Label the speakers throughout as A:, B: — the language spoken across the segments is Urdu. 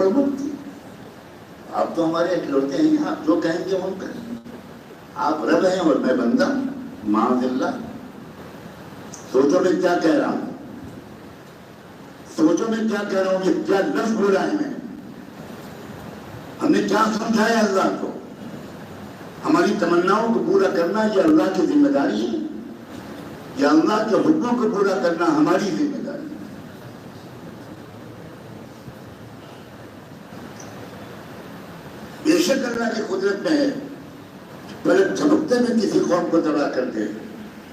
A: پرمکھ تھی. آپ تو ہمارے اکلوتے ہیں، آپ جو کہیں گے ہم کریں. آپ رب ہیں اور میں بندہ. معاذ اللہ. سوچو میں کیا کہہ رہا ہوں، سوچو میں کیا کہہ رہا ہوں، یہ کیا لفظ بولا ہے میں نے. ہم نے کیا سمجھایا اللہ کو. ہماری تمناؤں کو پورا کرنا یہ اللہ کی ذمہ داری ہے، یا اللہ کے حکموں کو پورا کرنا ہماری ذمہ داری ہے. بے شک اللہ کی قدرت میں ہے پلک جھپکتے میں کسی قوم کو تباہ کر دے.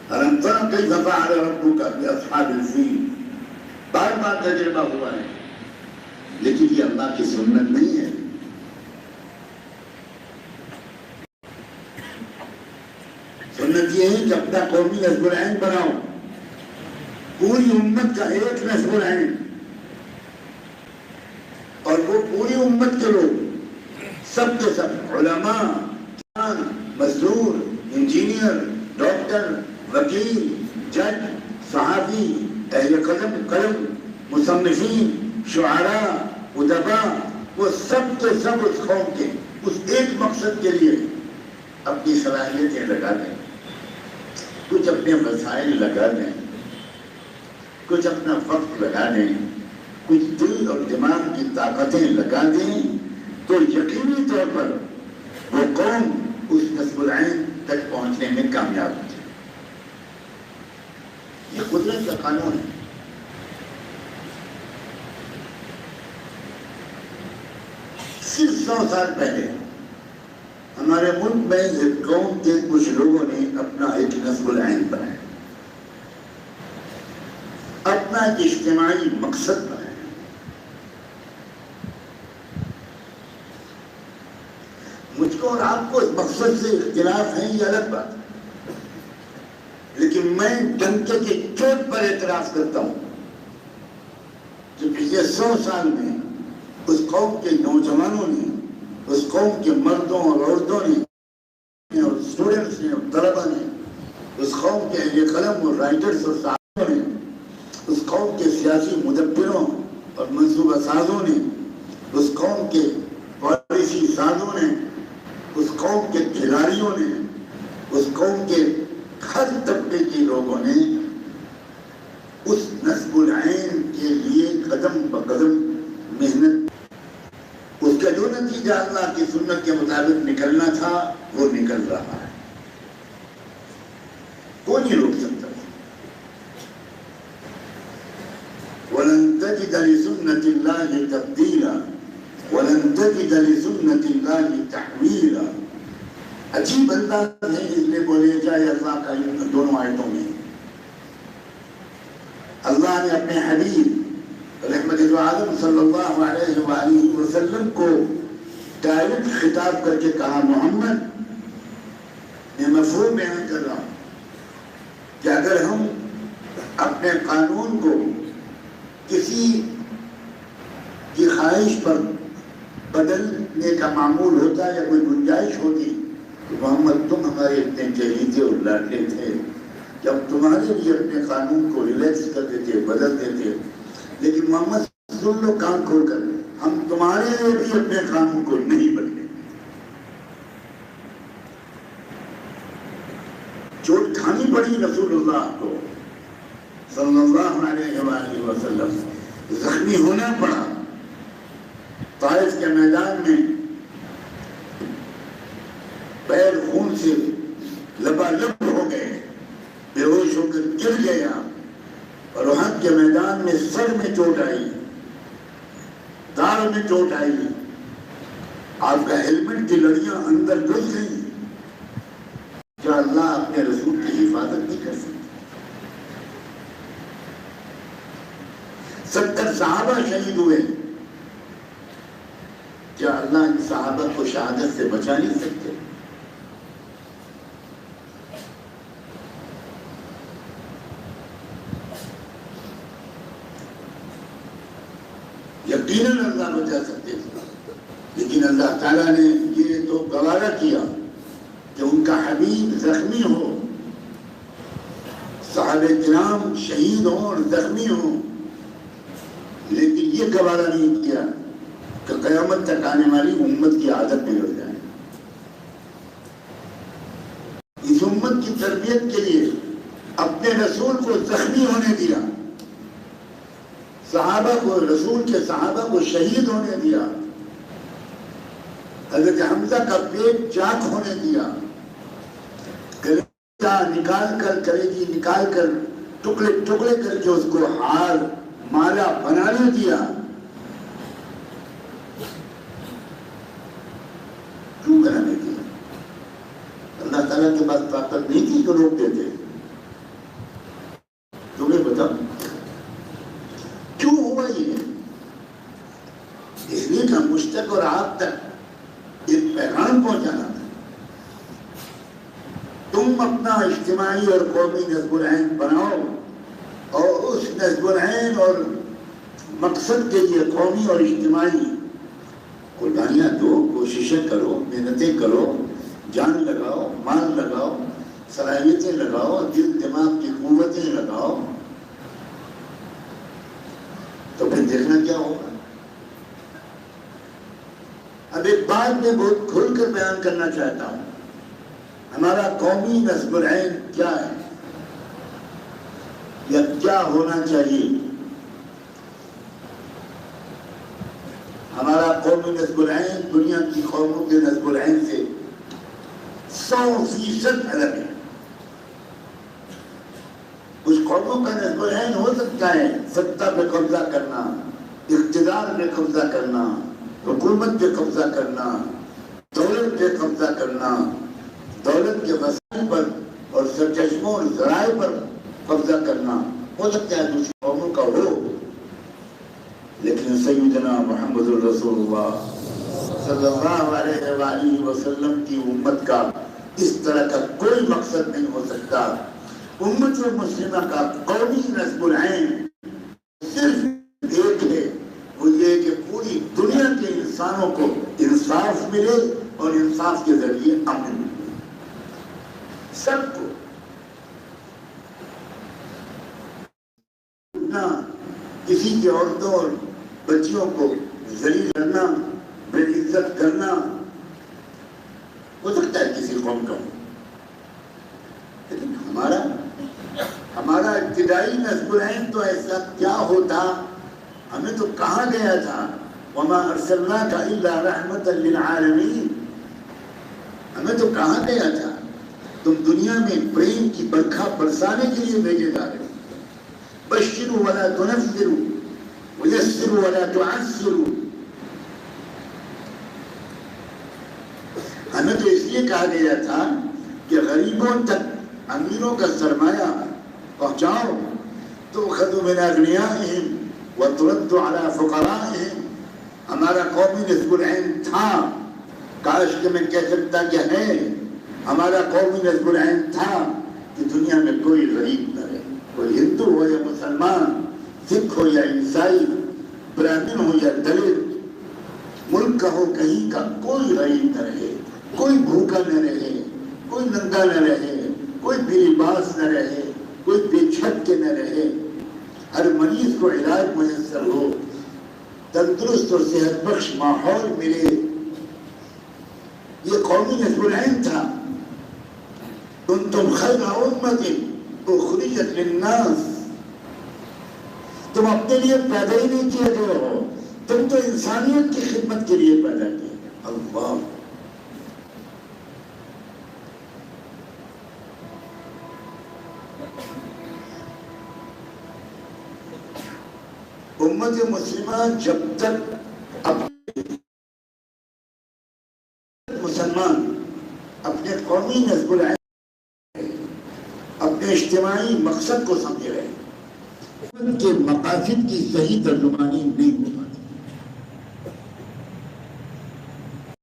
A: ألم تر كيف فعل ربك بأصحاب الفيل. بار بار تجربہ ہوا ہے، لیکن یہ اللہ کی سنت نہیں ہے. سنت یہ ہے کہ اپنا قومی نصب العین بناؤ، پوری امت کا ایک نصب العین، اور وہ پوری امت کے لوگ سب کے سب علماء، مزدور، انجینئر، ڈاکٹر، وکیل، جج، صحافی، اہل قلم، مصنفین، شعراء، ادباء، وہ سب کے سب اس قوم کے اس ایک مقصد کے لیے اپنی صلاحیتیں لگا دیں. کچھ اپنے وسائل لگا دیں، کچھ اپنا وقت لگا دیں، کچھ دل اور دماغ کی طاقتیں لگا دیں، تو یقینی طور پر وہ قوم اس نصب العین تک پہنچنے میں کامیاب ہوتی ہے. یہ قدرت کا قانون ہے. صرف 100 سال پہلے ہمارے ملک میں ایک قوم کے کچھ لوگوں نے اپنا ایک نصب العین بنایا، اپنا ایک اجتماعی مقصد بنایا. مجھ کو اور آپ کو اس مقصد سے اختلاف ہے، یہ الگ بات ہے، لیکن میں ڈنکے کی چوٹ پر اعتراف کرتا ہوں کہ پچھلے 100 سال میں اس قوم کے نوجوانوں نے، اس قوم کے مردوں اور عورتوں نے اور اسٹوڈنٹس نے اور طلبہ نے، اس قوم کے اہل قلم اور رائٹرز اور صحافیوں نے، اس قوم کے سیاسی مدبروں اور منصوبہ سازوں نے، اس قوم کے پالیسی سازوں نے، اس قوم کے کھلاڑیوں نے، اس قوم کے ہر طبقے کے لوگوں نے اس نصب العین کے لیے قدم بقدم محنت. اس کا جو نتیجہ اللہ کی سنت کے مطابق نکلنا تھا وہ نکل رہا ہے، کوئی نہیں روک سکتا. وَلَن تَجِدَ لِسُنَّةِ اللَّهِ تَبْدِيلًا وَلَن تَجِدَ لِسُنَّةِ اللَّهِ تَحْوِيلًا. عجیب انداز ہے اس لیے بولے جائے اللہ کا ان دونوں آیتوں میں. اللہ نے اپنے حبیب رحمت عالم صلی اللہ علیہ وآلہ وسلم کو ڈائریکٹ خطاب کر کے کہا، محمد میں مفہوم بیان کر رہا ہوں کہ اگر ہم اپنے قانون کو کسی کی خواہش پر بدلنے کا معمول ہوتا یا کوئی گنجائش ہوتی تو محمد تم ہمارے اتنے چہیتے اور لاڈلے تھے کہ ہم تمہارے لیے اپنے قانون کو ریلیکس کر دیتے، بدل دیتے. لیکن محمد سن لو کان کھول کر، ہم تمہارے لیے بھی اپنے قانون کو نہیں بدلیں. چوٹ کھانی پڑی رسول اللہ کو صلی اللہ علیہ وآلہ وسلم، زخمی ہونا پڑا. طائف کے میدان میں پیر خون سے لبالب ہو گئے، بے ہوش ہو کر گر گیا، اور احد کے میدان میں سر میں چوٹ آئی، دار میں چوٹ آئی، آپ کا ہیلمٹ کی لڑیاں اندر گھس گئی. کیا اللہ اپنے رسول کی حفاظت نہیں کر سکتا؟ 70 صحابہ شہید ہوئے، کیا اللہ ان صحابہ کو شہادت سے بچا نہیں سکتے؟ یقیناً اللہ بچا سکتے تھے، لیکن اللہ تعالیٰ نے یہ تو گوارا کیا کہ ان کا حبیب زخمی ہو، صحابہ کرام شہید ہوں اور زخمی ہوں، لیکن یہ گوارا نہیں کیا کہ قیامت تک آنے والی امت کی عادت بگڑ جائے. اس امت کی تربیت کے لیے اپنے رسول کو زخمی ہونے دیا، صحابہ کو، رسول کے صحابہ کو شہید ہونے دیا، حضرت حمزہ کا پیٹ چاک ہونے دیا، کلیجہ نکال کر، کلیجی نکال کر، ٹکڑے ٹکڑے کر کے اس کو ہار مالا بنانے دیا. کیوں بنانے دیا؟ اللہ تعالیٰ کے پاس طاقت نہیں تھی تو روک دیتے. تمہیں بتاؤ کیوں ہوا یہ؟ اس لیے کہ مجھ تک اور آپ تک ایک پیغام پہنچانا تھا. تم اپنا اجتماعی اور قومی نصب العین بناؤ، اور اس نصب العین اور مقصد کے لیے قومی اور اجتماعی قربانیاں دو، کوششیں کرو، محنتیں کرو، جان لگاؤ، مال لگاؤ، صلاحیتیں لگاؤ، دل دماغ کی قوتیں لگاؤ، تو پھر دیکھنا کیا ہوگا. اب ایک بات میں بہت کھل کر بیان کرنا چاہتا ہوں. ہمارا قومی نصب العین کیا ہے یا کیا ہونا چاہیے؟ ہمارا قومی نصب العین دنیا کی قوموں کے نصب العین سے 100% الگ ہے. کچھ قوموں کا نصب العین ہو سکتا ہے سطح پہ قبضہ کرنا، اقتدار پہ قبضہ کرنا، حکومت پہ قبضہ کرنا، دولت پہ قبضہ کرنا، دولت کے وسائل پر اور سرچشموں اور ذرائع پر قبضہ کرنا ہو سکتا ہے دوسری قوموں کا ہو. لیکن سیدنا محمد الرسول اللہ صلی اللہ علیہ وآلہ وسلم کی امت کا اس طرح کا کوئی مقصد نہیں ہو سکتا. امت مسلمہ کا قومی نصب العین صرف ایک ہے، وہ یہ کہ پوری دنیا کے انسانوں کو انصاف ملے اور انصاف کے ذریعے امن ملے سب کو. نہ کسی کی عورتوں اور بچیوں کو ذلیل کرنا، بے عزت کرنا ہو سکتا ہے کسی قوم کا، لیکن ہمارا ابتدائی نصب العین تو ایسا کیا ہوتا. ہمیں تو کہا گیا تھا وَمَا أَرْسَلْنَاكَ إِلَّا رَحْمَةً لِلْعَالَمِينَ. ہمیں تو کہا گیا تھا تم دنیا میں پریم کی برکھا برسانے کے لیے بھیجے جا رہے. بشروا ولا تنفروا ويسروا ولا تعسروا. ہمیں تو اس لیے کہا گیا تھا کہ غریبوں تک امیروں کا سرمایہ پہنچاؤ. تؤخذ من اغنیائهم وترد على فقرائهم. ہمارا قومی نصب العین تھا، کاش کہ میں کہہ سکتا کہ ہے، ہمارا قومی نصب العین تھا کہ دنیا میں کوئی غریب نہ رہے. کوئی ہندو ہو یا مسلمان، سکھ ہو یا عیسائی، برہمن ہو یا دلت، ملک کا ہو کہیں کا، کوئی غریب نہ رہے، کوئی بھوکا نہ رہے، کوئی ننگا نہ رہے، کوئی بے لباس نہ رہے، کوئی بے چھت کے نہ رہے. ہر مریض کو علاج میسر ہو، تندرست اور صحت بخش ماحول ملے. یہ قومی نصب العین تھا. کنتم خیر امت اخرجت للناس. تم اپنے لیے پیدا ہی نہیں کیے گئے ہو، تم تو انسانیت کی خدمت کے لیے پیدا کیے. اللہ امت مسلمہ جب تک مسلمان اپنے قومی نصب العین، اپنے اجتماعی مقصد کو سمجھ رہے ہیں، ان کے مقاصد کی صحیح ترجمانی نہیں ہو پاتی.